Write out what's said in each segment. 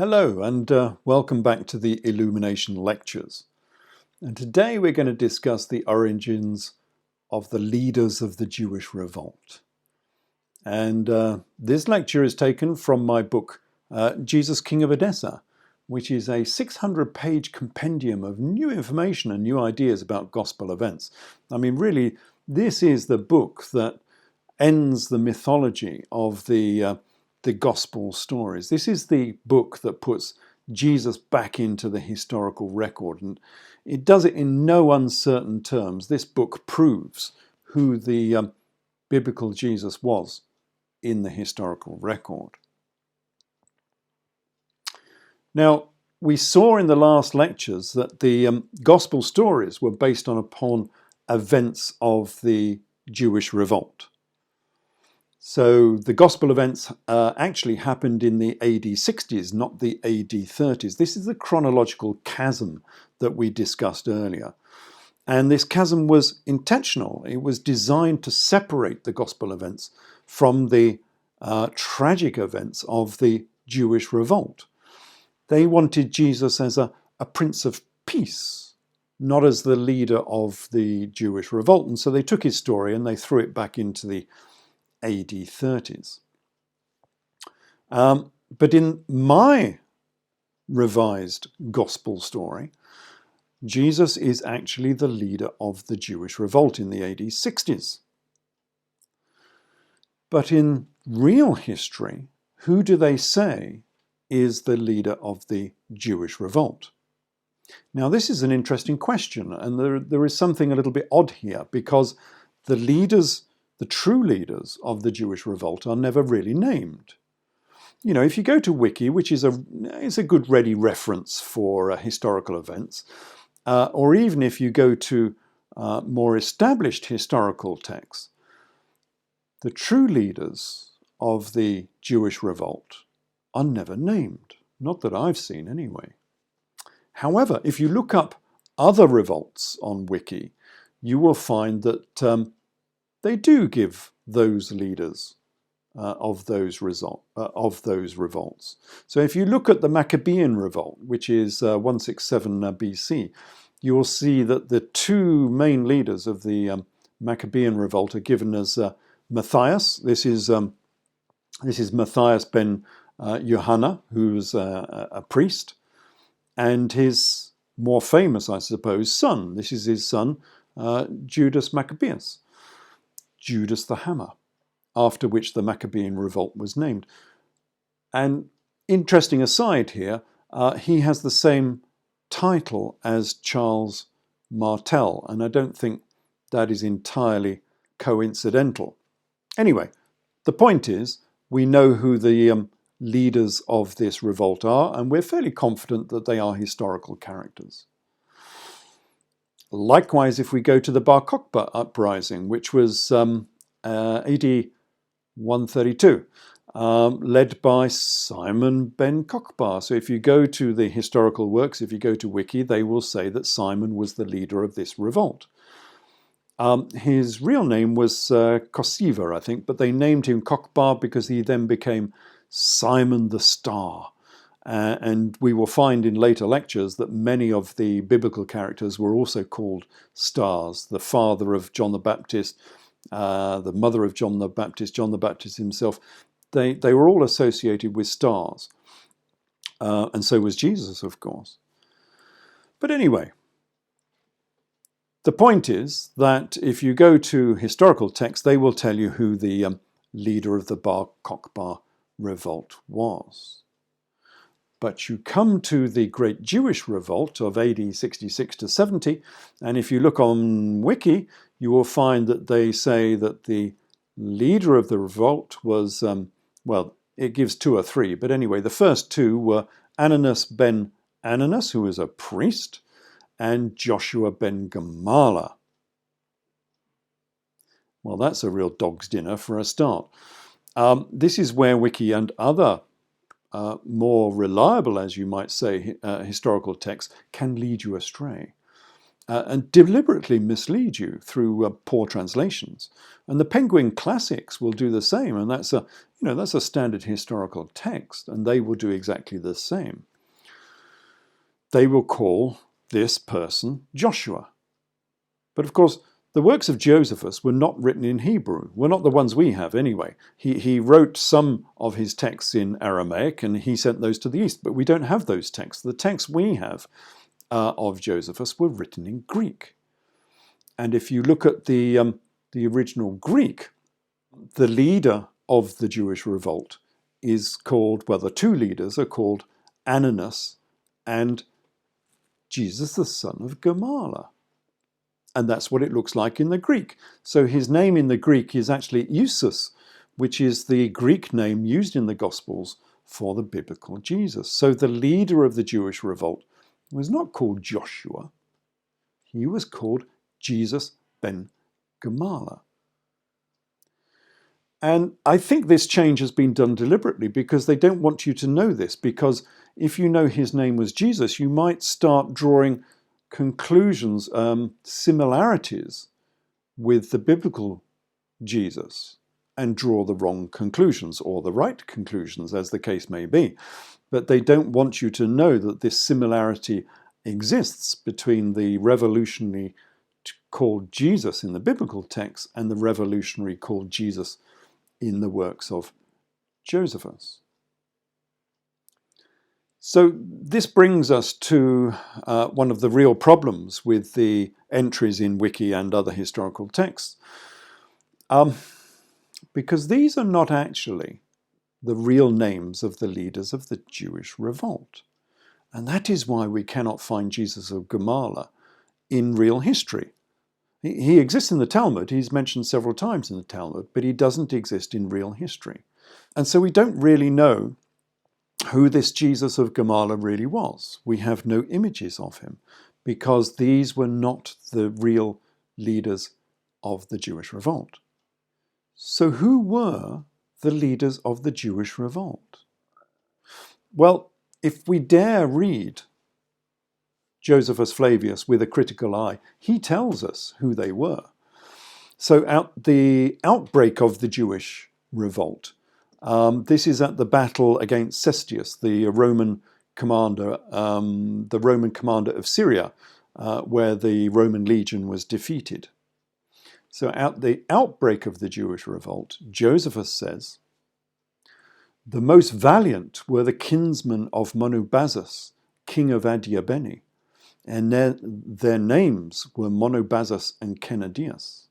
Hello and welcome back to the Illumination Lectures. And today we're going to discuss the origins of the leaders of the Jewish Revolt. And this lecture is taken from my book, Jesus, King of Edessa, which is a 600-page compendium of new information and new ideas about gospel events. I mean, really, this is the book that ends the mythology of the gospel stories. This is the book that puts Jesus back into the historical record, and it does it in no uncertain terms. This book proves who the biblical Jesus was in the historical record. Now, we saw in the last lectures that the gospel stories were based upon events of the Jewish Revolt. So the gospel events actually happened in the AD 60s, not the AD 30s. This is the chronological chasm that we discussed earlier. And this chasm was intentional. It was designed to separate the gospel events from the tragic events of the Jewish revolt. They wanted Jesus as a prince of peace, not as the leader of the Jewish revolt. And so they took his story and they threw it back into the AD 30s. But in my revised gospel story, Jesus is actually the leader of the Jewish revolt in the AD 60s. But in real history, who do they say is the leader of the Jewish revolt? Now, this is an interesting question, and there is something a little bit odd here, because the true leaders of the Jewish revolt are never really named. You know, if you go to Wiki, which is a good ready reference for historical events, or even if you go to more established historical texts, the true leaders of the Jewish revolt are never named. Not that I've seen anyway. However, if you look up other revolts on Wiki, you will find that they do give those leaders of those revolts. So if you look at the Maccabean revolt, which is 167 BC, you will see that the two main leaders of the Maccabean revolt are given as Matthias. This is Matthias ben Johanna, who's a priest, and his more famous, I suppose, son. This is his son, Judas Maccabeus. Judas the Hammer, after which the Maccabean revolt was named. And interesting aside here, he has the same title as Charles Martel, and I don't think that is entirely coincidental. Anyway, the point is, we know who the leaders of this revolt are, and we're fairly confident that they are historical characters. Likewise, if we go to the Bar Kokhba uprising, which was AD 132, led by Simon ben Kokhba. So if you go to the historical works, if you go to Wiki, they will say that Simon was the leader of this revolt. His real name was Kosiva, I think, but they named him Kokhba because he then became Simon the Star. And we will find in later lectures that many of the biblical characters were also called stars. The father of John the Baptist, the mother of John the Baptist himself, they were all associated with stars. And so was Jesus, of course. But anyway, the point is that if you go to historical texts, they will tell you who the leader of the Bar Kokhba revolt was. But you come to the Great Jewish Revolt of AD 66 to 70, and if you look on Wiki, you will find that they say that the leader of the revolt was, well, it gives two or three, but anyway, the first two were Ananus ben Ananus, who was a priest, and Joshua ben Gamala. Well, that's a real dog's dinner for a start. This is where Wiki and other more reliable, as you might say, historical texts can lead you astray. and deliberately mislead you through poor translations. And the Penguin Classics will do the same, and that's a standard historical text, and they will do exactly the same. They will call this person Joshua. But of course, the works of Josephus were not written in Hebrew. Well, not the ones we have anyway. He wrote some of his texts in Aramaic, and he sent those to the East, but we don't have those texts. The texts we have of Josephus were written in Greek. And if you look at the original Greek, the leader of the Jewish revolt is called, well, the two leaders are called Ananus and Jesus, the son of Gamala. And that's what it looks like in the Greek. So his name in the Greek is actually Eusus, which is the Greek name used in the Gospels for the biblical Jesus. So the leader of the Jewish revolt was not called Joshua. He was called Jesus ben Gamala. And I think this change has been done deliberately because they don't want you to know this, because if you know his name was Jesus, you might start drawing conclusions, similarities with the biblical Jesus, and draw the wrong conclusions, or the right conclusions, as the case may be. But they don't want you to know that this similarity exists between the revolutionary called Jesus in the biblical text and the revolutionary called Jesus in the works of Josephus. So this brings us to one of the real problems with the entries in Wiki and other historical texts, because these are not actually the real names of the leaders of the Jewish revolt. And that is why we cannot find Jesus of Gamala in real history. He exists in the Talmud, he's mentioned several times in the Talmud, but he doesn't exist in real history. And so we don't really know who this Jesus of Gamala really was. We have no images of him, because these were not the real leaders of the Jewish revolt. So who were the leaders of the Jewish revolt? Well, if we dare read Josephus Flavius with a critical eye, he tells us who they were. So the outbreak of the Jewish revolt, this is at the battle against Cestius, the Roman commander of Syria, where the Roman legion was defeated. So at the outbreak of the Jewish revolt, Josephus says, "The most valiant were the kinsmen of Monobazus, king of Adiabene, and their names were Monobazus and Kennadaeus."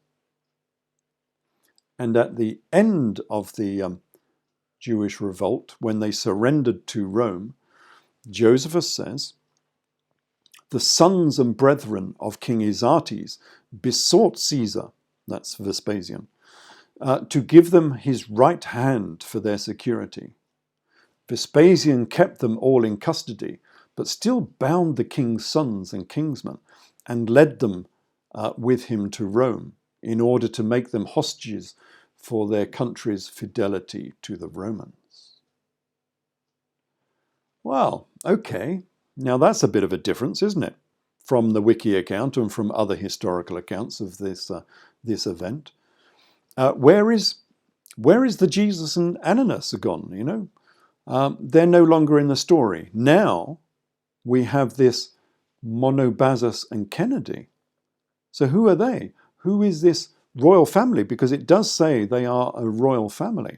And at the end of the Jewish revolt, when they surrendered to Rome, Josephus says, "The sons and brethren of King Izates besought Caesar," that's Vespasian, "to give them his right hand for their security. Vespasian kept them all in custody, but still bound the king's sons and kinsmen and led them with him to Rome in order to make them hostages for their country's fidelity to the Romans." Well, okay, now that's a bit of a difference, isn't it, from the Wiki account and from other historical accounts of this event. Where is the Jesus and Ananus gone? They're no longer in the story. Now we have this Monobazus and Kennedy. So who are they? Who is this royal family? Because it does say they are a royal family.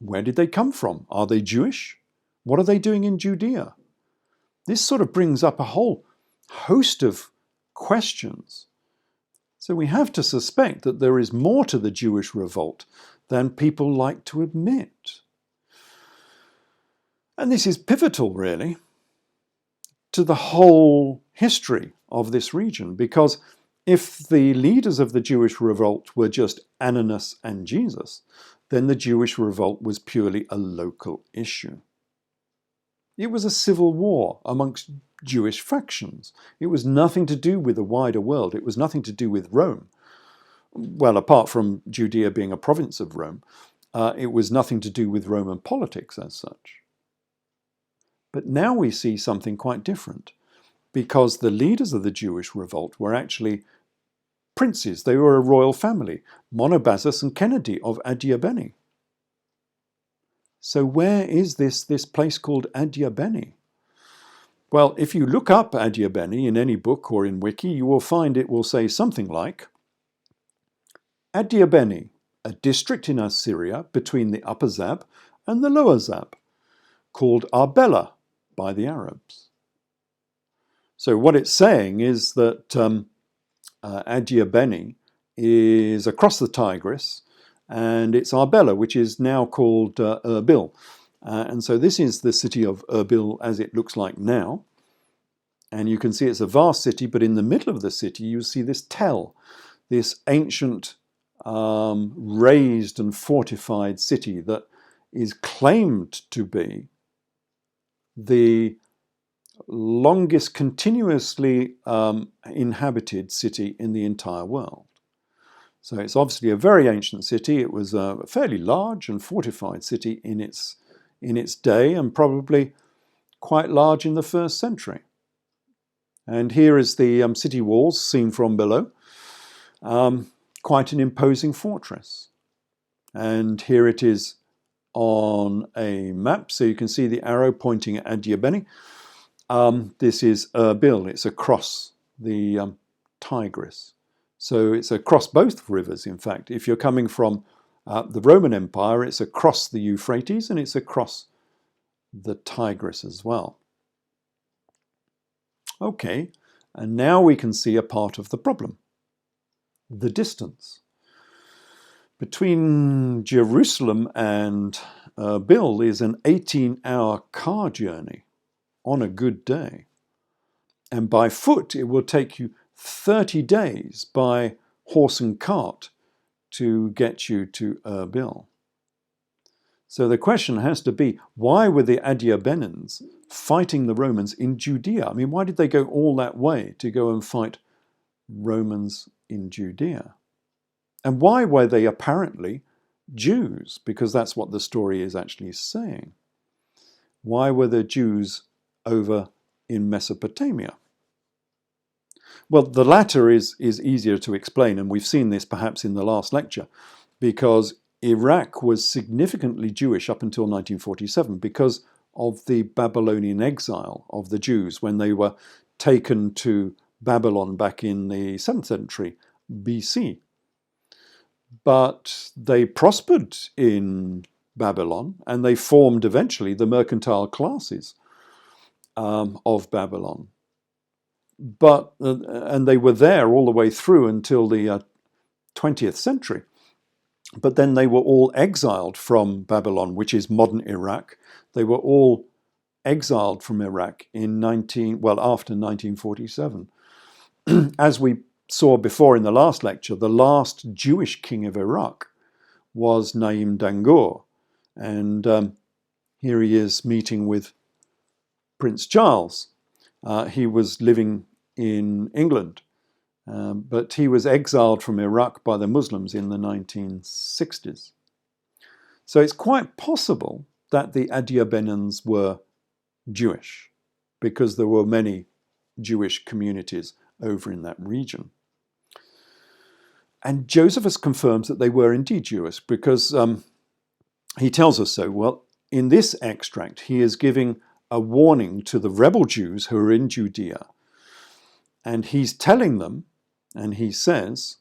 Where did they come from? Are they Jewish? What are they doing in Judea? This sort of brings up a whole host of questions. So we have to suspect that there is more to the Jewish revolt than people like to admit. And this is pivotal, really, to the whole history of this region, because if the leaders of the Jewish revolt were just Ananus and Jesus, then the Jewish revolt was purely a local issue. It was a civil war amongst Jewish factions. It was nothing to do with the wider world. It was nothing to do with Rome. Well, apart from Judea being a province of Rome, it was nothing to do with Roman politics as such. But now we see something quite different. because the leaders of the Jewish revolt were actually princes. They were a royal family, Monobazus and Kennedy of Adiabene. So where is this place called Adiabene? Well, if you look up Adiabene in any book or in Wiki, you will find it will say something like, Adiabene, a district in Syria between the Upper Zab and the Lower Zab, called Arbela by the Arabs. So what it's saying is that Adiabene is across the Tigris, and it's Arbela, which is now called Erbil. And so this is the city of Erbil as it looks like now. And you can see it's a vast city, but in the middle of the city you see this tell, this ancient raised and fortified city that is claimed to be the longest continuously inhabited city in the entire world. So it's obviously a very ancient city. It was a fairly large and fortified city in its day, and probably quite large in the 1st century. And here is the city walls seen from below. Quite an imposing fortress. And here it is on a map. So you can see the arrow pointing at Adiabene. This is Erbil. It's across the Tigris. So it's across both rivers, in fact. If you're coming from the Roman Empire, it's across the Euphrates and it's across the Tigris as well. Okay, and now we can see a part of the problem. The distance. Between Jerusalem and Erbil is an 18-hour car journey on a good day. And by foot, it will take you 30 days by horse and cart to get you to Erbil. So the question has to be, why were the Adiabenans fighting the Romans in Judea? I mean, why did they go all that way to go and fight Romans in Judea? And why were they apparently Jews? Because that's what the story is actually saying. Why were the Jews over in Mesopotamia? Well, the latter is easier to explain, and we've seen this perhaps in the last lecture, because Iraq was significantly Jewish up until 1947 because of the Babylonian exile of the Jews when they were taken to Babylon back in the 7th century BC. But they prospered in Babylon, and they formed eventually the mercantile classes of Babylon. And they were there all the way through until the 20th century. But then they were all exiled from Babylon, which is modern Iraq. They were all exiled from Iraq after 1947. As we saw before in the last lecture, the last Jewish king of Iraq was Naim Dangur. And here he is meeting with Prince Charles. He was living in England. But he was exiled from Iraq by the Muslims in the 1960s. So it's quite possible that the Adiabenans were Jewish, because there were many Jewish communities over in that region. And Josephus confirms that they were indeed Jewish, because he tells us so. Well, in this extract, he is giving a warning to the rebel Jews who are in Judea. And he's telling them, and he says,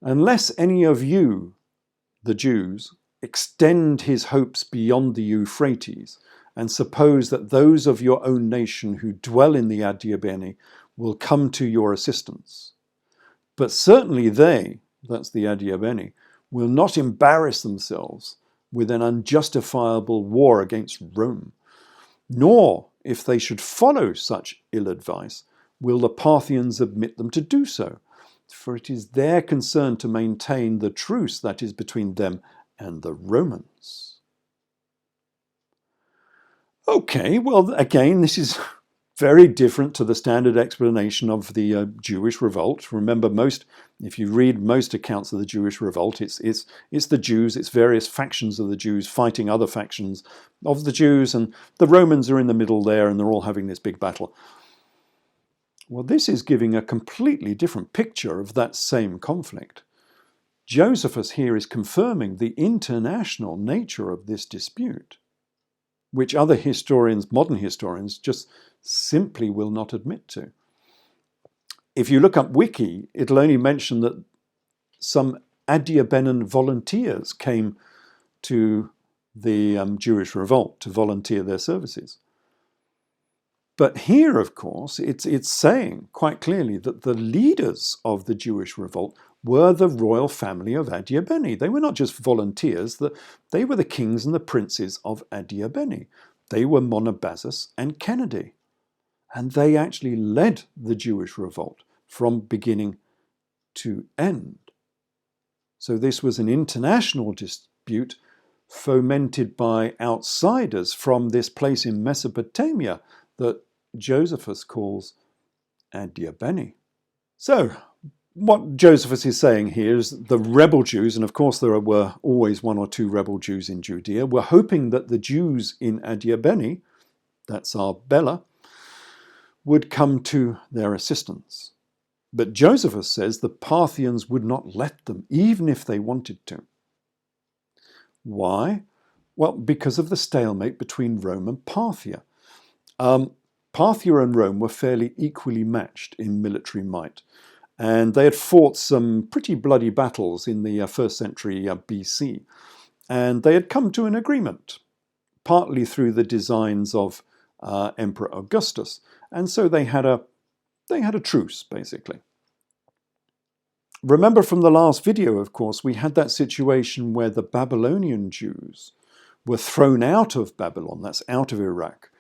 unless any of you, the Jews, extend his hopes beyond the Euphrates and suppose that those of your own nation who dwell in the Adiabene will come to your assistance. But certainly they, that's the Adiabene, will not embarrass themselves with an unjustifiable war against Rome, nor, if they should follow such ill advice, will the Parthians admit them to do so, for it is their concern to maintain the truce that is between them and the Romans. Okay, well, again, this is very different to the standard explanation of the Jewish Revolt. Remember, if you read most accounts of the Jewish Revolt, it's the Jews, it's various factions of the Jews fighting other factions of the Jews, and the Romans are in the middle there, and they're all having this big battle. Well, this is giving a completely different picture of that same conflict. Josephus here is confirming the international nature of this dispute, which other historians, modern historians, just simply will not admit to. If you look up Wiki, it'll only mention that some Adiabene volunteers came to the Jewish Revolt to volunteer their services. But here, of course, it's saying quite clearly that the leaders of the Jewish Revolt were the royal family of Adiabene. They were not just volunteers, they were the kings and the princes of Adiabene. They were Monobazus and Kennedy. And they actually led the Jewish Revolt from beginning to end. So this was an international dispute fomented by outsiders from this place in Mesopotamia that Josephus calls Adiabene. So what Josephus is saying here is the rebel Jews, and of course there were always one or two rebel Jews in Judea, were hoping that the Jews in Adiabene, that's Arbela, would come to their assistance. But Josephus says the Parthians would not let them, even if they wanted to. Why? Well, because of the stalemate between Rome and Parthia. Parthia and Rome were fairly equally matched in military might, and they had fought some pretty bloody battles in the 1st century BC, and they had come to an agreement, partly through the designs of Emperor Augustus, and so they had a truce, basically. Remember from the last video, of course, we had that situation where the Babylonian Jews were thrown out of Babylon, that's out of Iraq,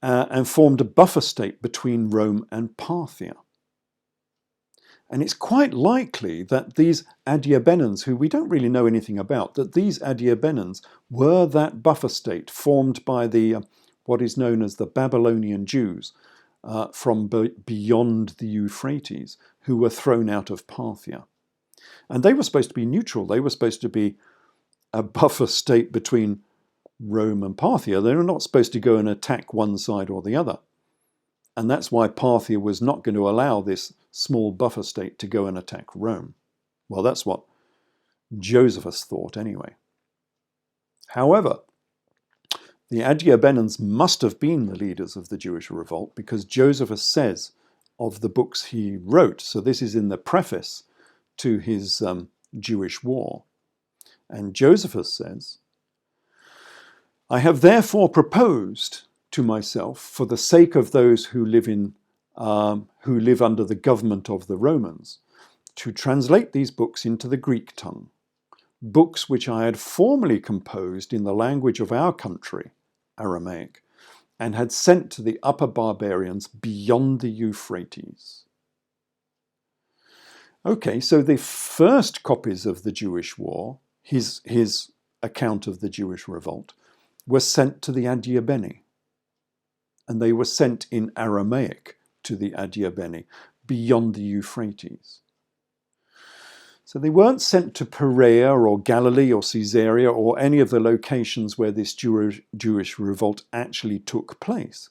and formed a buffer state between Rome and Parthia. And it's quite likely that these Adiabenans, who we don't really know anything about, that these Adiabenans were that buffer state formed by the what is known as the Babylonian Jews from beyond the Euphrates, who were thrown out of Parthia. And they were supposed to be neutral. They were supposed to be a buffer state between Rome and Parthia. They were not supposed to go and attack one side or the other. And that's why Parthia was not going to allow this small buffer state to go and attack Rome. Well, that's what Josephus thought anyway. However, the Adiabenans must have been the leaders of the Jewish revolt because Josephus says of the books he wrote, so this is in the preface to his Jewish war, and Josephus says, "I have therefore proposed to myself, for the sake of those who live under the government of the Romans, to translate these books into the Greek tongue, books which I had formerly composed in the language of our country, Aramaic, and had sent to the upper barbarians beyond the Euphrates." Okay, so the first copies of the Jewish war, his account of the Jewish revolt, were sent to the Adiabene. And they were sent in Aramaic to the Adiabene, beyond the Euphrates. So they weren't sent to Perea or Galilee or Caesarea or any of the locations where this Jewish revolt actually took place.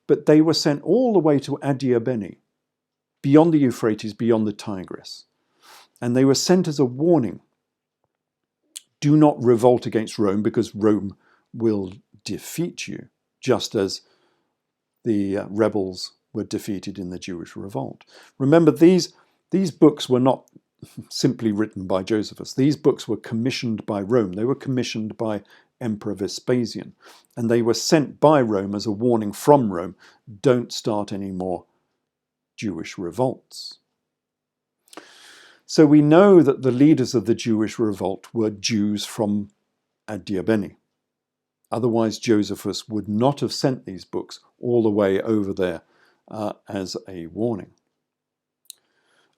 But they were sent all the way to Adiabene, beyond the Euphrates, beyond the Tigris. And they were sent as a warning. Do not revolt against Rome because Rome will defeat you, just as the rebels were defeated in the Jewish revolt. Remember, these books were not simply written by Josephus. These books were commissioned by Rome. They were commissioned by Emperor Vespasian, and they were sent by Rome as a warning from Rome, don't start any more Jewish revolts. So we know that the leaders of the Jewish revolt were Jews from Adiabene. Otherwise, Josephus would not have sent these books all the way over there as a warning.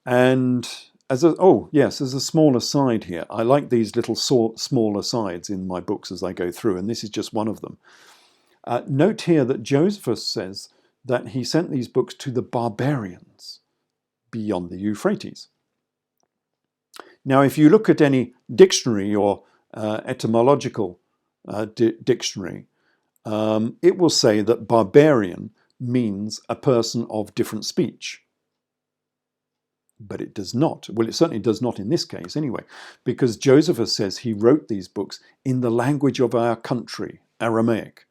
And as a small aside here, I like these little small asides in my books as I go through, and this is just one of them. Note here that Josephus says that he sent these books to the barbarians beyond the Euphrates. Now, if you look at any dictionary or etymological dictionary, it will say that barbarian means a person of different speech But it does not. Well, it certainly does not in this case anyway, because Josephus says he wrote these books in the language of our country, Aramaic.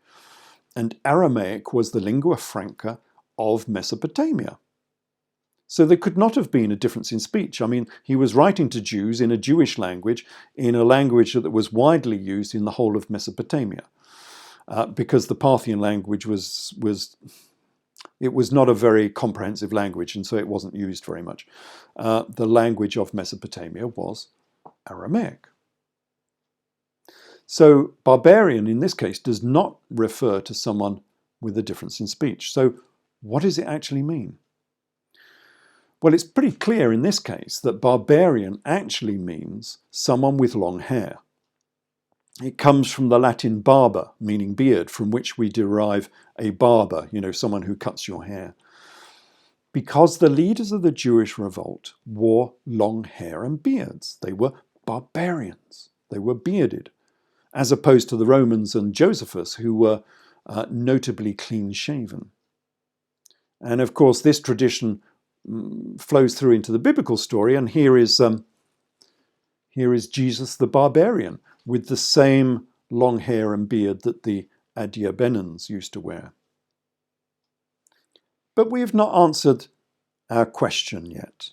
And Aramaic was the lingua franca of Mesopotamia. So there could not have been a difference in speech. I mean, he was writing to Jews in a Jewish language, in a language that was widely used in the whole of Mesopotamia, because the Parthian language was not a very comprehensive language, and so it wasn't used very much. The language of Mesopotamia was Aramaic. So barbarian in this case does not refer to someone with a difference in speech. So what does it actually mean? Well, it's pretty clear in this case that barbarian actually means someone with long hair. It comes from the Latin barba, meaning beard, from which we derive a barber, someone who cuts your hair. Because the leaders of the Jewish revolt wore long hair and beards. They were barbarians. They were bearded, as opposed to the Romans and Josephus, who were notably clean-shaven. And of course, this tradition flows through into the biblical story, and here is Jesus the barbarian with the same long hair and beard that the Adiabenans used to wear. But we have not answered our question yet.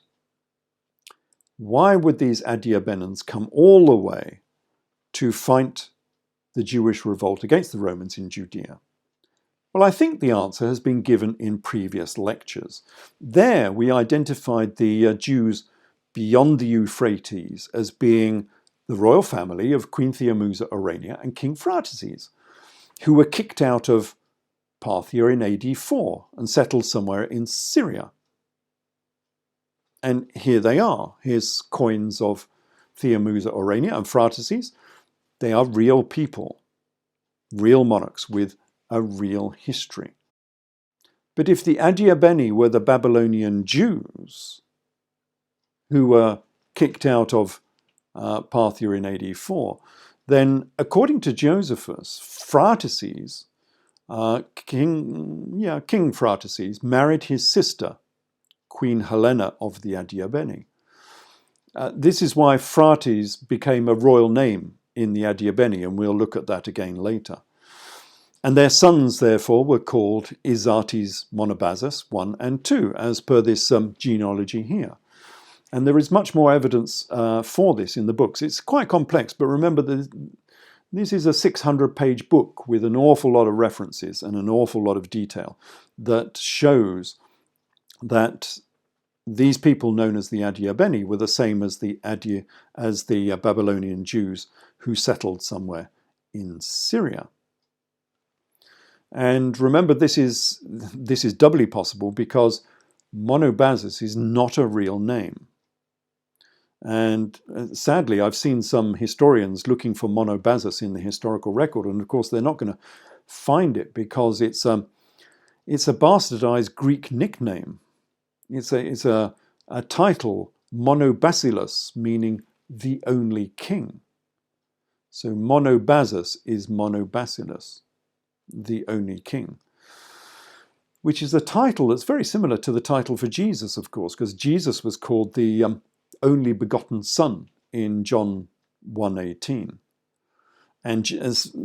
Why would these Adiabenans come all the way to fight the Jewish revolt against the Romans in Judea? Well, I think the answer has been given in previous lectures. There we identified the Jews beyond the Euphrates as being the royal family of Queen Theomusa Orania and King Phrates, who were kicked out of Parthia in AD 4 and settled somewhere in Syria. And here they are. Here's coins of Theomusa Orania and Phrates. They are real people, real monarchs with a real history. But if the Adiabene were the Babylonian Jews who were kicked out of Parthia in AD 4, then according to Josephus, Phrates, King Phrates, married his sister, Queen Helena of the Adiabene. This is why Phrates became a royal name in the Adiabene, and we'll look at that again later. And their sons, therefore, were called Izates Monobazos 1 and 2, as per this genealogy here. And there is much more evidence for this in the books. It's quite complex, but remember that this is a 600-page book with an awful lot of references and an awful lot of detail that shows that these people known as the Adiabene were the same as the Babylonian Jews who settled somewhere in Syria. And remember, this is doubly possible because Monobazos is not a real name. And sadly, I've seen some historians looking for Monobazos in the historical record, and of course they're not going to find it because it's a bastardized Greek nickname. It's a title, Monobasilos, meaning the only king. So Monobazos is Monobasilos, the only king, which is a title that's very similar to the title for Jesus, of course, because Jesus was called the only begotten Son in John 1:18. And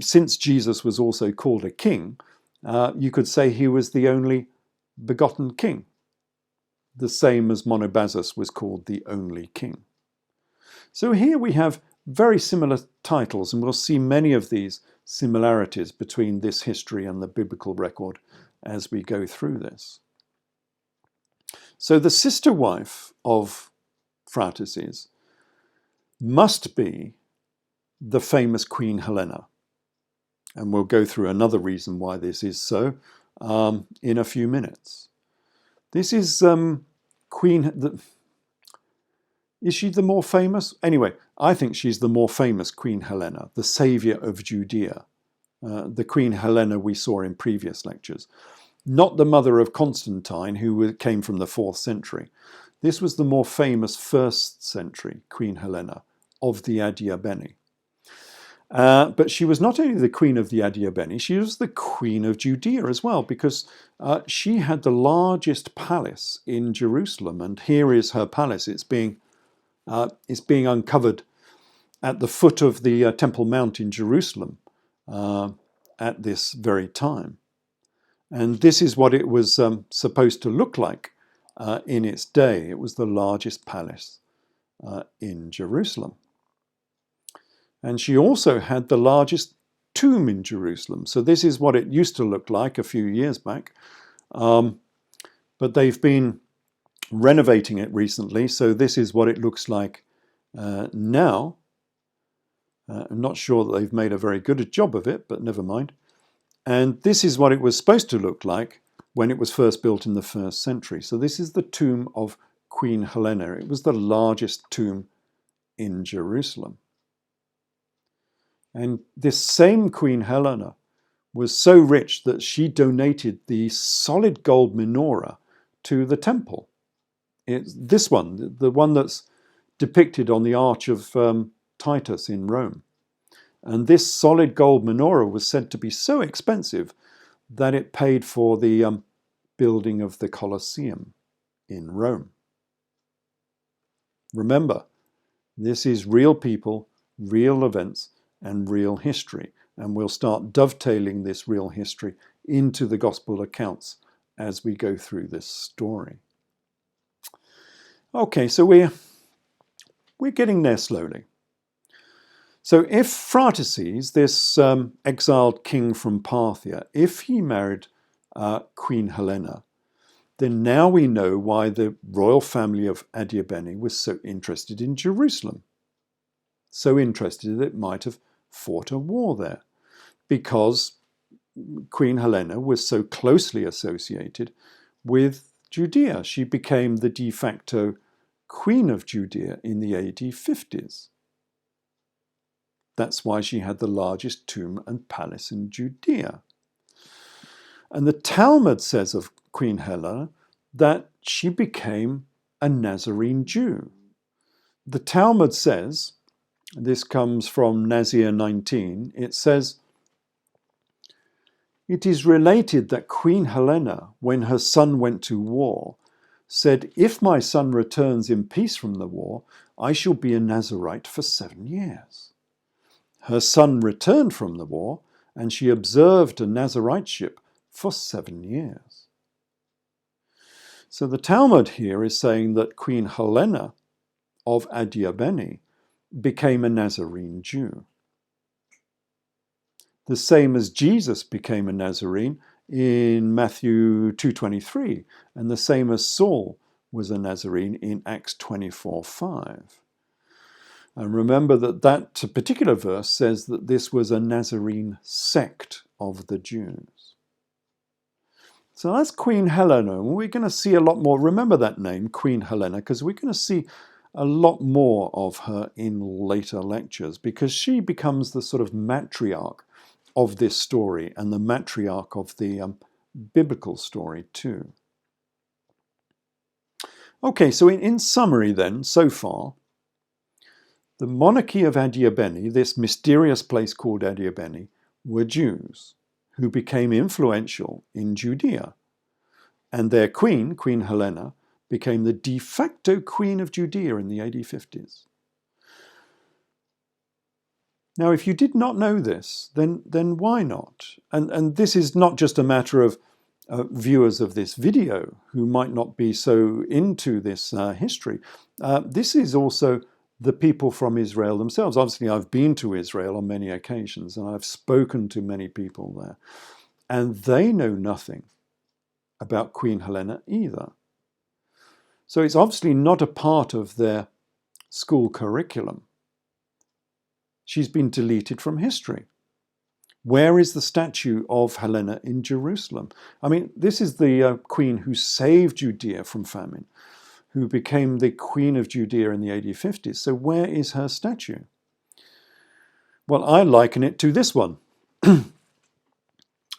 since Jesus was also called a king, you could say he was the only begotten king, the same as Monobazos was called the only king. So here we have very similar titles, and we'll see many of these similarities between this history and the biblical record as we go through this. So the sister wife of Phrates must be the famous Queen Helena. And we'll go through another reason why this is so in a few minutes. This is is she the more famous? Anyway, I think she's the more famous Queen Helena, the saviour of Judea, the Queen Helena we saw in previous lectures. Not the mother of Constantine, who came from the 4th century. This was the more famous 1st century Queen Helena of the Adiabene. But she was not only the queen of the Adiabene, she was the queen of Judea as well, because she had the largest palace in Jerusalem. And here is her palace. It's being uncovered at the foot of the Temple Mount in Jerusalem at this very time. And this is what it was supposed to look like in its day. It was the largest palace in Jerusalem. And she also had the largest tomb in Jerusalem. So this is what it used to look like a few years back. But they've been renovating it recently. So this is what it looks like now. I'm not sure that they've made a very good job of it, but never mind. And this is what it was supposed to look like when it was first built in the 1st century. So this is the tomb of Queen Helena. It was the largest tomb in Jerusalem. And this same Queen Helena was so rich that she donated the solid gold menorah to the temple. It's this one, the one that's depicted on the Arch of Titus in Rome. And this solid gold menorah was said to be so expensive that it paid for the building of the Colosseum in Rome. Remember, this is real people, real events, and real history. And we'll start dovetailing this real history into the gospel accounts as we go through this story. Okay, so we're getting there slowly. So if Euphrates, this exiled king from Parthia, if he married Queen Helena, then now we know why the royal family of Adiabene was so interested in Jerusalem. So interested that it might have fought a war there, because Queen Helena was so closely associated with Judea. She became the de facto queen of Judea in the AD 50s. That's why she had the largest tomb and palace in Judea. And the Talmud says of Queen Helena that she became a Nazarene Jew. The Talmud says, this comes from Nazir 19, it says, "It is related that Queen Helena, when her son went to war, said, 'If my son returns in peace from the war, I shall be a Nazarite for 7 years.' Her son returned from the war, and she observed a Nazariteship for 7 years." So the Talmud here is saying that Queen Helena of Adiabene became a Nazarene Jew. The same as Jesus became a Nazarene in Matthew 2:23, and the same as Saul was a Nazarene in Acts 24:5. And remember that particular verse says that this was a Nazarene sect of the Jews. So that's Queen Helena. We're going to see a lot more. Remember that name, Queen Helena, because we're going to see a lot more of her in later lectures, because she becomes the sort of matriarch of this story and the matriarch of the biblical story too. Okay, so in summary then, so far, the monarchy of Adiabene, this mysterious place called Adiabene, were Jews who became influential in Judea. And their queen, Queen Helena, became the de facto queen of Judea in the AD 50s. Now, if you did not know this, then why not? And this is not just a matter of viewers of this video who might not be so into this history. This is also the people from Israel themselves. Obviously, I've been to Israel on many occasions, and I've spoken to many people there. And they know nothing about Queen Helena either. So it's obviously not a part of their school curriculum. She's been deleted from history. Where is the statue of Helena in Jerusalem? I mean, this is the queen who saved Judea from famine, who became the queen of Judea in the AD 50s. So where is her statue? Well, I liken it to this one.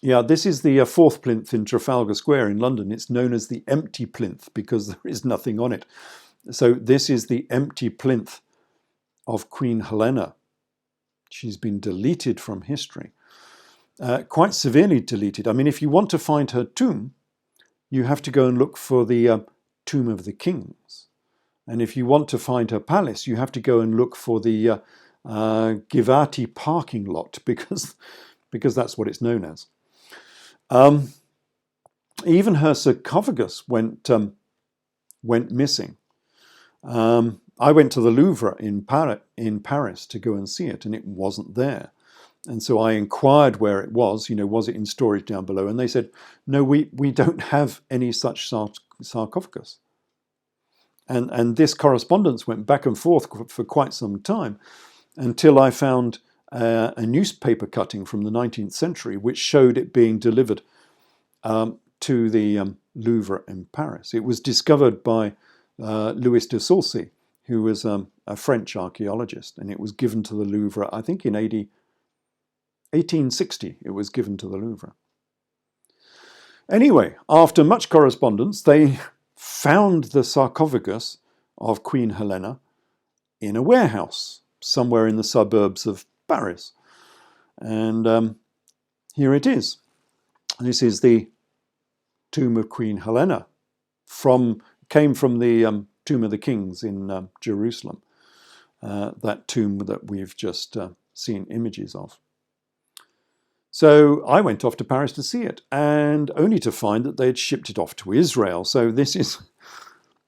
Yeah, this is the fourth plinth in Trafalgar Square in London. It's known as the empty plinth because there is nothing on it. So this is the empty plinth of Queen Helena. She's been deleted from history, quite severely deleted. I mean, if you want to find her tomb, you have to go and look for the tomb of the kings. And if you want to find her palace, you have to go and look for the Givati parking lot, because that's what it's known as. Even her sarcophagus went missing. I went to the Louvre in Paris to go and see it, and it wasn't there. And so I inquired where it was, was it in storage down below? And they said, no, we don't have any such sarcophagus. And this correspondence went back and forth for quite some time, until I found a newspaper cutting from the 19th century, which showed it being delivered to the Louvre in Paris. It was discovered by Louis de Saulcy, who was a French archaeologist, and it was given to the Louvre, I think in 1860 it was given to the Louvre. Anyway, after much correspondence, they found the sarcophagus of Queen Helena in a warehouse somewhere in the suburbs of Paris. And here it is. This is the tomb of Queen Helena. Came from the tomb of the kings in Jerusalem. That tomb that we've just seen images of. So I went off to Paris to see it, and only to find that they had shipped it off to Israel. So this is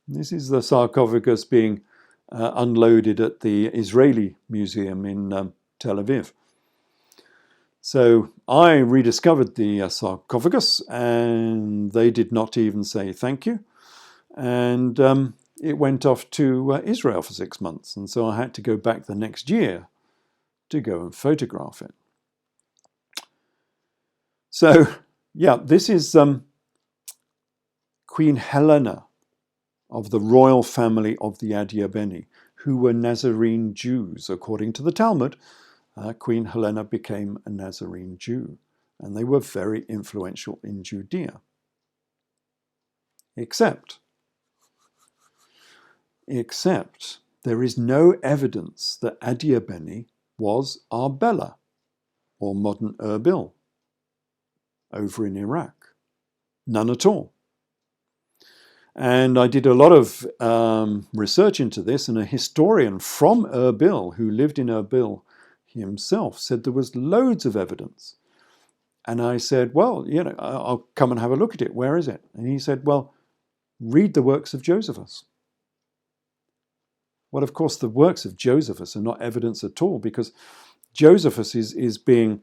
the sarcophagus being unloaded at the Israeli Museum in Tel Aviv. So I rediscovered the sarcophagus, and they did not even say thank you. And it went off to Israel for 6 months. And so I had to go back the next year to go and photograph it. So, yeah, this is Queen Helena of the royal family of the Adiabene, who were Nazarene Jews. According to the Talmud, Queen Helena became a Nazarene Jew, and they were very influential in Judea. Except there is no evidence that Adiabene was Arbela, or modern Erbil, over in Iraq. None at all. And I did a lot of research into this, and a historian from Erbil, who lived in Erbil himself, said there was loads of evidence. And I said, well, I'll come and have a look at it. Where is it? And he said, well, read the works of Josephus. Well, of course, the works of Josephus are not evidence at all, because Josephus is being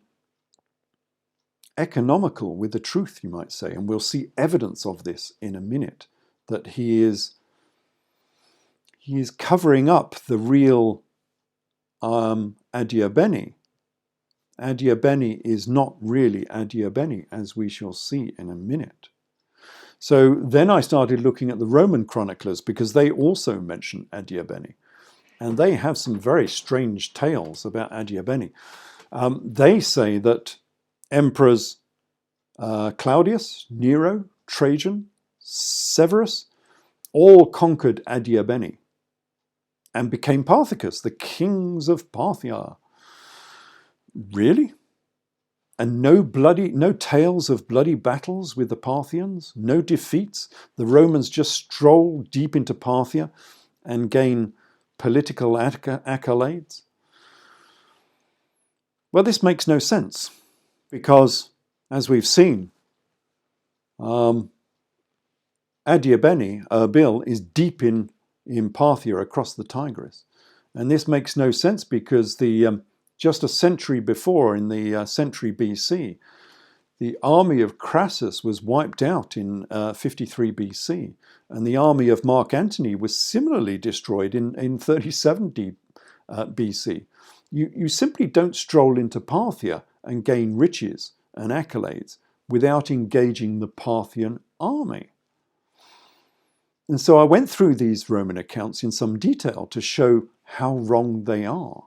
economical with the truth, you might say. And we'll see evidence of this in a minute, that he is covering up the real Adiabene. Adiabene is not really Adiabene, as we shall see in a minute. So then I started looking at the Roman chroniclers, because they also mention Adiabene. And they have some very strange tales about Adiabene. They say that emperors Claudius, Nero, Trajan, Severus all conquered Adiabene and became Parthicus, the kings of Parthia. Really? And no tales of bloody battles with the Parthians, no defeats. The Romans just stroll deep into Parthia and gain political accolades. Well, this makes no sense, because, as we've seen, Adiabene, Erbil, is deep in Parthia across the Tigris. And this makes no sense because just a century before, in the century BC, the army of Crassus was wiped out in 53 BC, and the army of Mark Antony was similarly destroyed in 3070 BC. You simply don't stroll into Parthia and gain riches and accolades without engaging the Parthian army. And so I went through these Roman accounts in some detail to show how wrong they are.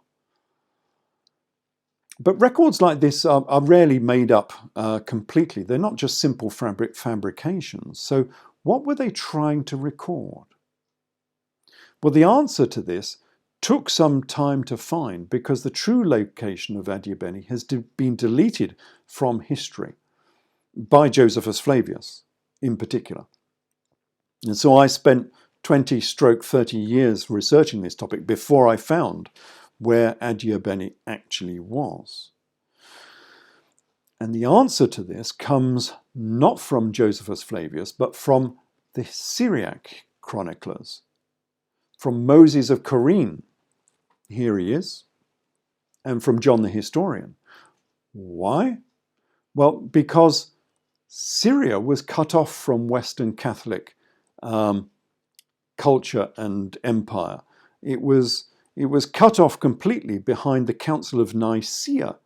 But records like this are rarely made up completely. They're not just simple fabrications. So what were they trying to record? Well, the answer to this took some time to find because the true location of Adiabene has been deleted from history by Josephus Flavius in particular. And so I spent 20-30 years researching this topic before I found where Adiabene actually was. And the answer to this comes not from Josephus Flavius, but from the Syriac chroniclers, from Moses of Corinne, here he is, and from John the historian. Why? Well, because Syria was cut off from Western Catholic culture and empire. It was cut off completely behind the Council of Nicaea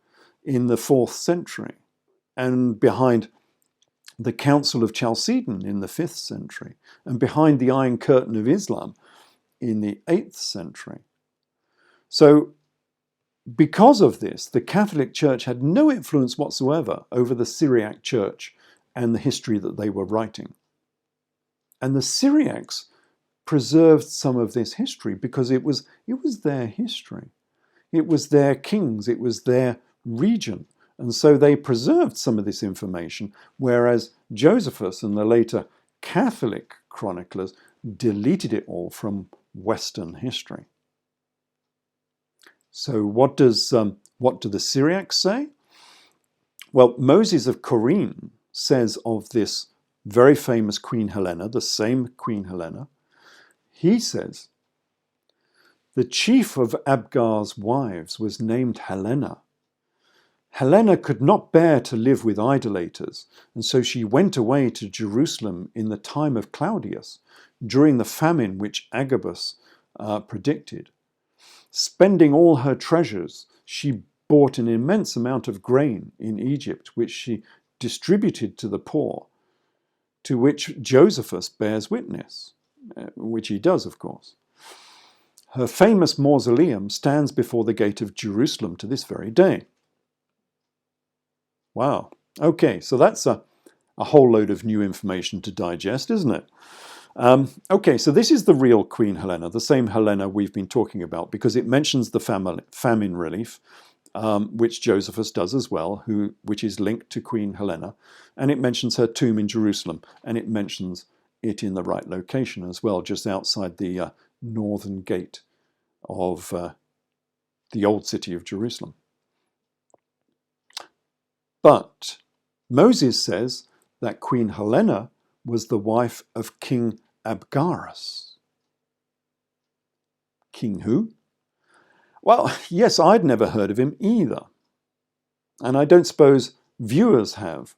in the 4th century and behind the Council of Chalcedon in the 5th century and behind the Iron Curtain of Islam in the 8th century. So because of this, the Catholic Church had no influence whatsoever over the Syriac Church and the history that they were writing. And the Syriacs preserved some of this history because it was their history. It was their kings, it was their region. And so they preserved some of this information, whereas Josephus and the later Catholic chroniclers deleted it all from Western history. So what do the Syriacs say? Well, Moses of Corinne says of this very famous Queen Helena, the same Queen Helena, he says, "The chief of Abgar's wives was named Helena. Helena could not bear to live with idolaters, and so she went away to Jerusalem in the time of Claudius, during the famine which Agabus predicted. Spending all her treasures, she bought an immense amount of grain in Egypt, which she distributed to the poor, to which Josephus bears witness," which he does, of course. "Her famous mausoleum stands before the gate of Jerusalem to this very day." Wow. Okay, so that's a whole load of new information to digest, isn't it? Okay, so this is the real Queen Helena, the same Helena we've been talking about, because it mentions the famine relief, which Josephus does as well, which is linked to Queen Helena, and it mentions her tomb in Jerusalem, and it mentions it in the right location as well, just outside the northern gate of the old city of Jerusalem. But Moses says that Queen Helena was the wife of King Abgarus. King who? Well, yes, I'd never heard of him either. And I don't suppose viewers have.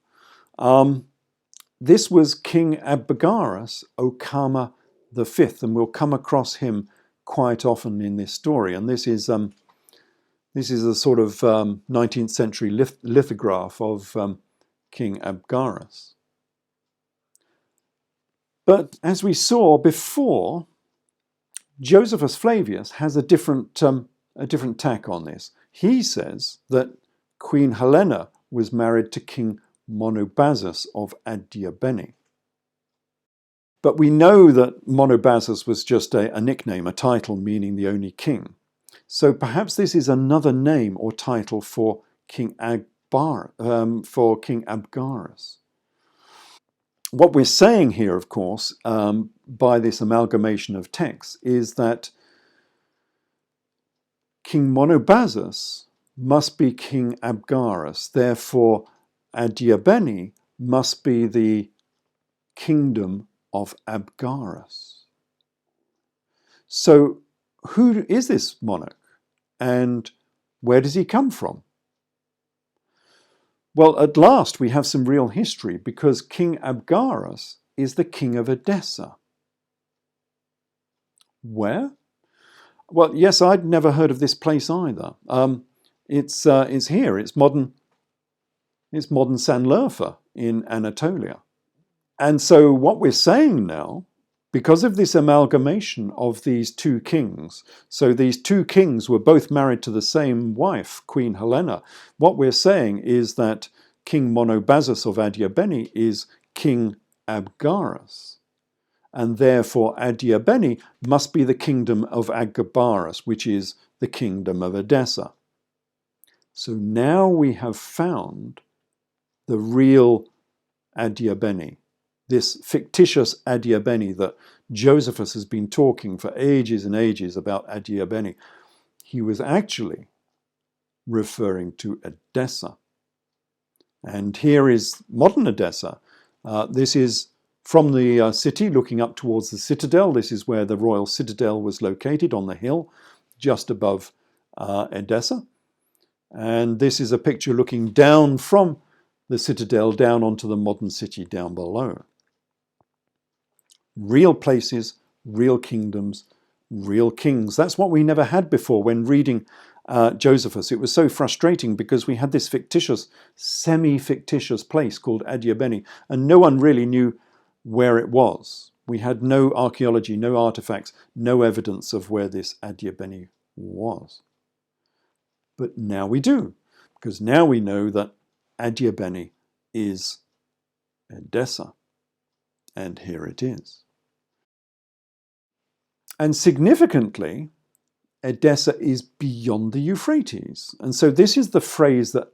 This was King Abgarus Okama V, and we'll come across him quite often in this story. And this is a sort of 19th century lithograph of King Abgarus. But as we saw before, Josephus Flavius has a different tack on this. He says that Queen Helena was married to King Monobazus of Adiabene. But we know that Monobazus was just a nickname, a title meaning the only king. So perhaps this is another name or title for King Abgarus. What we're saying here, of course, by this amalgamation of texts, is that King Monobazus must be King Abgarus. Therefore, Adiabene must be the kingdom of Abgarus. So, who is this monarch, and where does he come from? Well, at last we have some real history, because King Abgarus is the king of Edessa. Where? Well, yes, I'd never heard of this place either. It's here. It's modern Sanliurfa in Anatolia. And so what we're saying now, because of this amalgamation of these two kings, so these two kings were both married to the same wife, Queen Helena, what we're saying is that King Monobazus of Adiabene is King Abgarus. and therefore Adiabene must be the kingdom of Agabarus, which is the kingdom of Edessa. So now we have found the real Adiabene, this fictitious Adiabene that Josephus has been talking for ages and ages about Adiabene. He was actually referring to Edessa. And here is modern Edessa. This is from the city looking up towards the citadel. This is where the royal citadel was located, on the hill just above Edessa. And this is a picture looking down from the citadel down onto the modern city down below. Real places, real kingdoms, real kings. That's what we never had before when reading Josephus. It was so frustrating because we had this fictitious, semi-fictitious place called Adiabene, and no one really knew where it was. We had no archaeology, no artifacts, no evidence of where this Adiabene was. But now we do, because now we know that Adiabene is Edessa, and here it is. And significantly, Edessa is beyond the Euphrates. And so this is the phrase that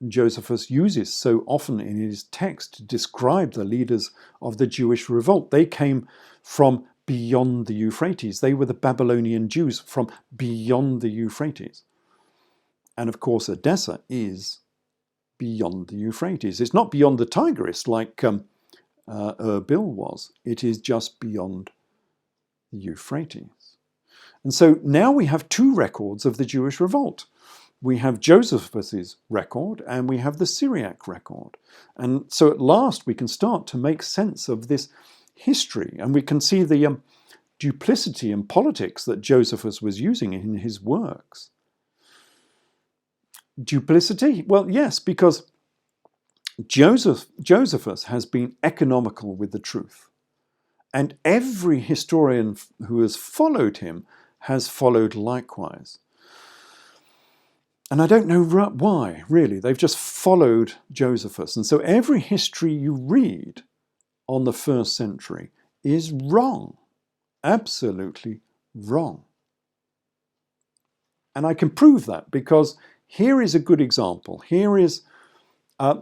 Josephus uses so often in his text to describe the leaders of the Jewish revolt. They came from beyond the Euphrates. They were the Babylonian Jews from beyond the Euphrates. And of course, Edessa is beyond the Euphrates. It's not beyond the Tigris like Erbil was. It is just beyond the Euphrates. And so now we have two records of the Jewish revolt. We have Josephus's record and we have the Syriac record. And so at last we can start to make sense of this history, and we can see the duplicity in politics that Josephus was using in his works. Duplicity? Well, yes, because Josephus has been economical with the truth. And every historian who has followed him has followed likewise. And I don't know why, really. They've just followed Josephus. And so every history you read on the first century is wrong. Absolutely wrong. And I can prove that because here is a good example. Here is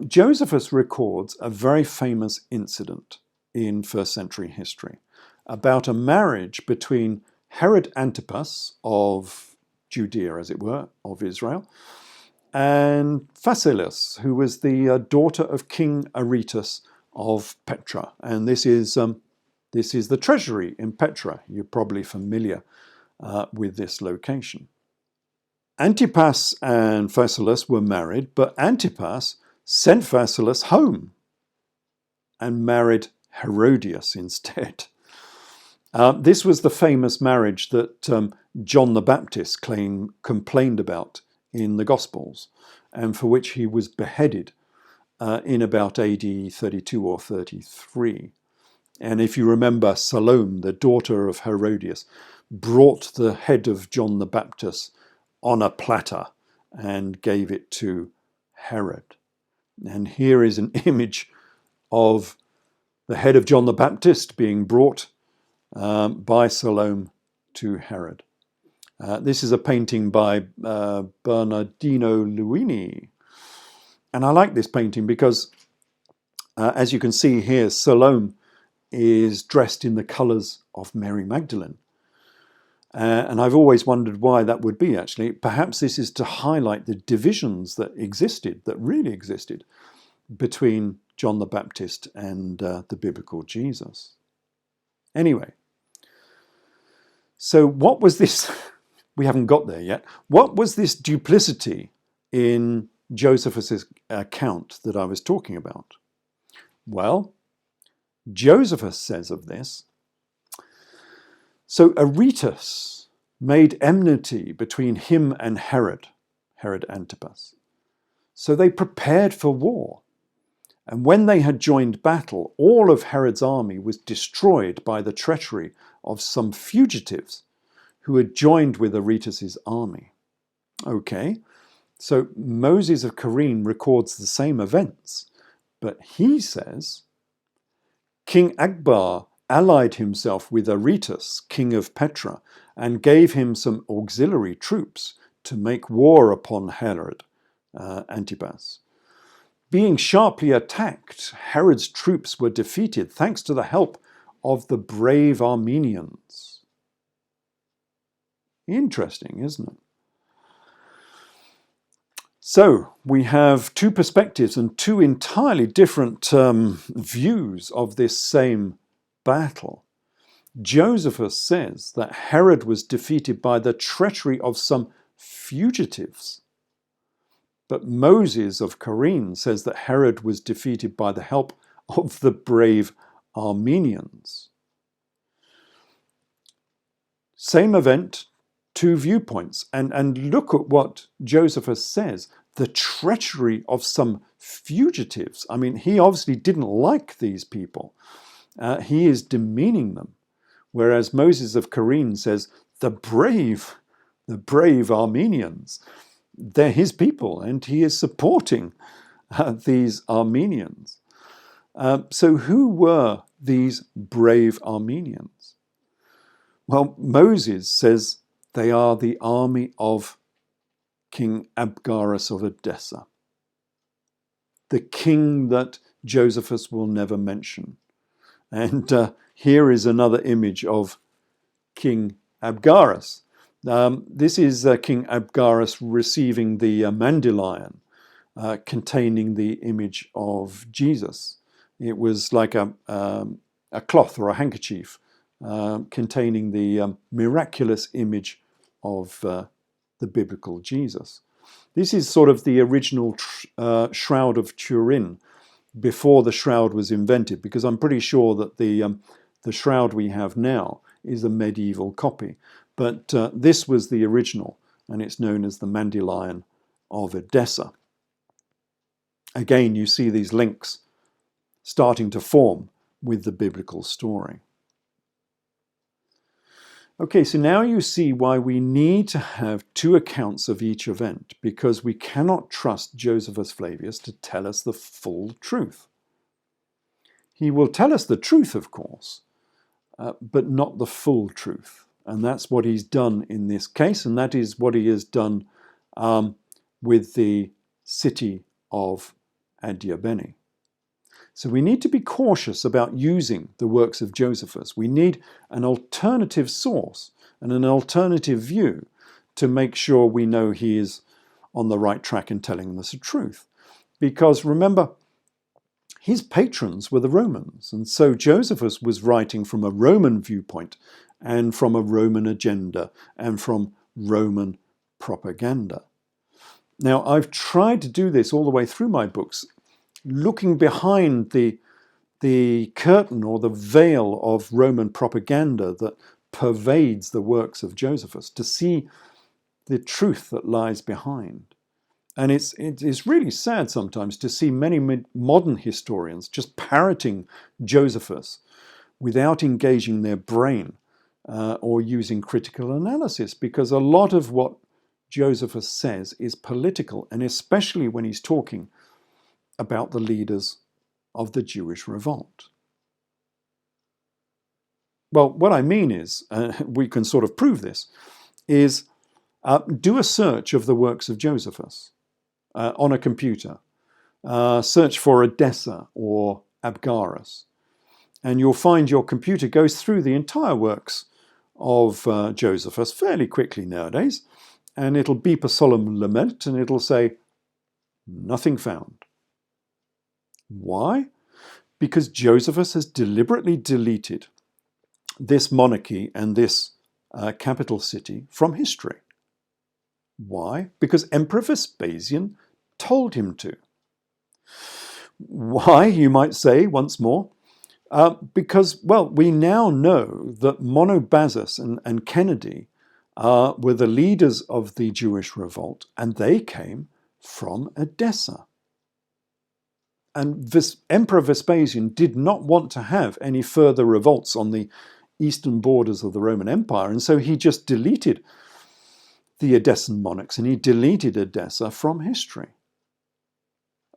Josephus records a very famous incident in first century history about a marriage between Herod Antipas of Judea, as it were, of Israel, and Phasaelus, who was the daughter of King Aretas of Petra. And this is the treasury in Petra. You're probably familiar with this location. Antipas and Phasaelus were married, but Antipas sent Phasaelus home and married Herodias instead. This was the famous marriage that John the Baptist complained about in the Gospels, and for which he was beheaded in about AD 32 or 33. And if you remember, Salome, the daughter of Herodias, brought the head of John the Baptist on a platter and gave it to Herod. And here is an image of the head of John the Baptist being brought by Salome to Herod. This is a painting by Bernardino Luini. And I like this painting because, as you can see here, Salome is dressed in the colours of Mary Magdalene. And I've always wondered why that would be, actually. Perhaps this is to highlight the divisions that really existed, between John the Baptist and the biblical Jesus. Anyway, so what was this? We haven't got there yet. What was this duplicity in Josephus's account that I was talking about? Well, Josephus says of this, so Aretas made enmity between him and Herod Antipas. So they prepared for war. And when they had joined battle, all of Herod's army was destroyed by the treachery of some fugitives who had joined with Aretas's army. Okay, so Moses of Chorene records the same events, but he says, King Akbar allied himself with Aretas, king of Petra, and gave him some auxiliary troops to make war upon Herod Antipas. Being sharply attacked, Herod's troops were defeated thanks to the help of the brave Armenians. Interesting, isn't it? So we have two perspectives and two entirely different views of this same battle. Josephus says that Herod was defeated by the treachery of some fugitives. But Moses of Corinne says that Herod was defeated by the help of the brave Armenians. Same event, two viewpoints. And look at what Josephus says. The treachery of some fugitives. I mean, he obviously didn't like these people. He is demeaning them. Whereas Moses of Corinne says, the brave Armenians, they're his people, and he is supporting these Armenians. So who were these brave Armenians? Well, Moses says they are the army of King Abgarus of Edessa, the king that Josephus will never mention. And here is another image of King Abgarus. This is King Abgarus receiving the mandilion containing the image of Jesus. It was like a cloth or a handkerchief containing the miraculous image of the biblical Jesus. This is sort of the original Shroud of Turin before the shroud was invented, because I'm pretty sure that the shroud we have now is a medieval copy. But this was the original, and it's known as the Mandilion of Edessa. Again, you see these links starting to form with the biblical story. Okay, so now you see why we need to have two accounts of each event, because we cannot trust Josephus Flavius to tell us the full truth. He will tell us the truth, of course, but not the full truth. And that's what he's done in this case, and that is what he has done with the city of Adiabene. So we need to be cautious about using the works of Josephus. We need an alternative source and an alternative view to make sure we know he is on the right track in telling us the truth. Because remember, his patrons were the Romans, and so Josephus was writing from a Roman viewpoint and from a Roman agenda and from Roman propaganda. Now, I've tried to do this all the way through my books, looking behind the curtain or the veil of Roman propaganda that pervades the works of Josephus, to see the truth that lies behind. And it's really sad sometimes to see many modern historians just parroting Josephus without engaging their brain or using critical analysis, because a lot of what Josephus says is political, and especially when he's talking about the leaders of the Jewish Revolt. Well, what I mean is, we can sort of prove this, is do a search of the works of Josephus on a computer. Search for Edessa or Abgarus, and you'll find your computer goes through the entire works of Josephus fairly quickly nowadays, and it'll beep a solemn lament and it'll say, nothing found. Why? Because Josephus has deliberately deleted this monarchy and this capital city from history. Why? Because Emperor Vespasian told him to. Why, you might say once more? Because, well, we now know that Monobazus and Kennedy were the leaders of the Jewish revolt, and they came from Edessa. And Emperor Vespasian did not want to have any further revolts on the eastern borders of the Roman Empire, and so he just deleted the Edessan monarchs, and he deleted Edessa from history.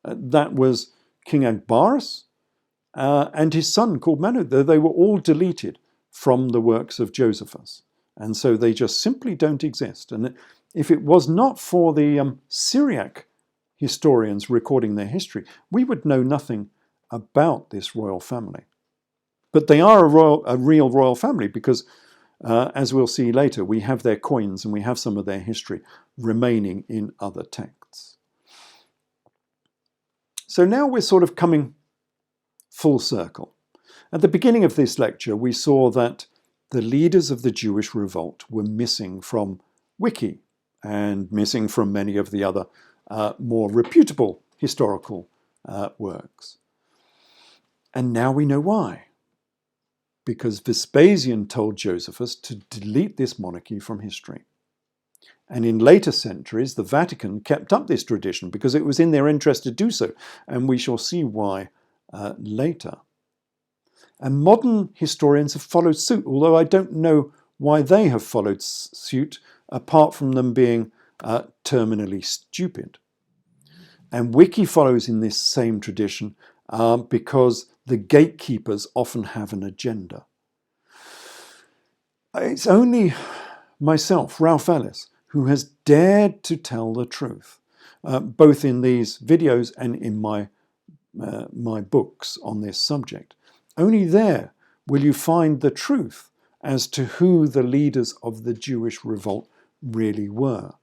That was King Abgarus, and his son called Manu. They were all deleted from the works of Josephus. And so they just simply don't exist. And if it was not for the Syriac historians recording their history, we would know nothing about this royal family. But they are a real royal family because, as we'll see later, we have their coins and we have some of their history remaining in other texts. So now we're sort of coming full circle. At the beginning of this lecture, we saw that the leaders of the Jewish Revolt were missing from Wiki and missing from many of the other more reputable historical works. And now we know why. Because Vespasian told Josephus to delete this monarchy from history. And in later centuries, the Vatican kept up this tradition because it was in their interest to do so. And we shall see why later. And modern historians have followed suit, although I don't know why they have followed suit, apart from them being terminally stupid. And Wiki follows in this same tradition because the gatekeepers often have an agenda. It's only myself, Ralph Ellis, who has dared to tell the truth, both in these videos and in my books on this subject. Only there will you find the truth as to who the leaders of the Jewish revolt really were.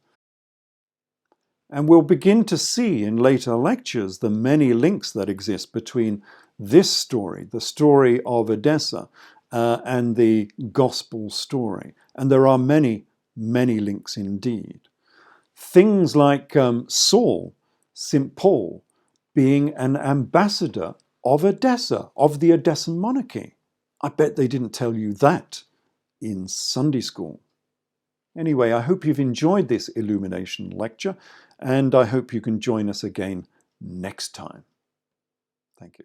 And we'll begin to see in later lectures the many links that exist between this story, the story of Edessa, and the gospel story. And there are many, many links indeed. Things like Saul, St. Paul, being an ambassador of Edessa, of the Edessan monarchy. I bet they didn't tell you that in Sunday school. Anyway, I hope you've enjoyed this illumination lecture, and I hope you can join us again next time. Thank you.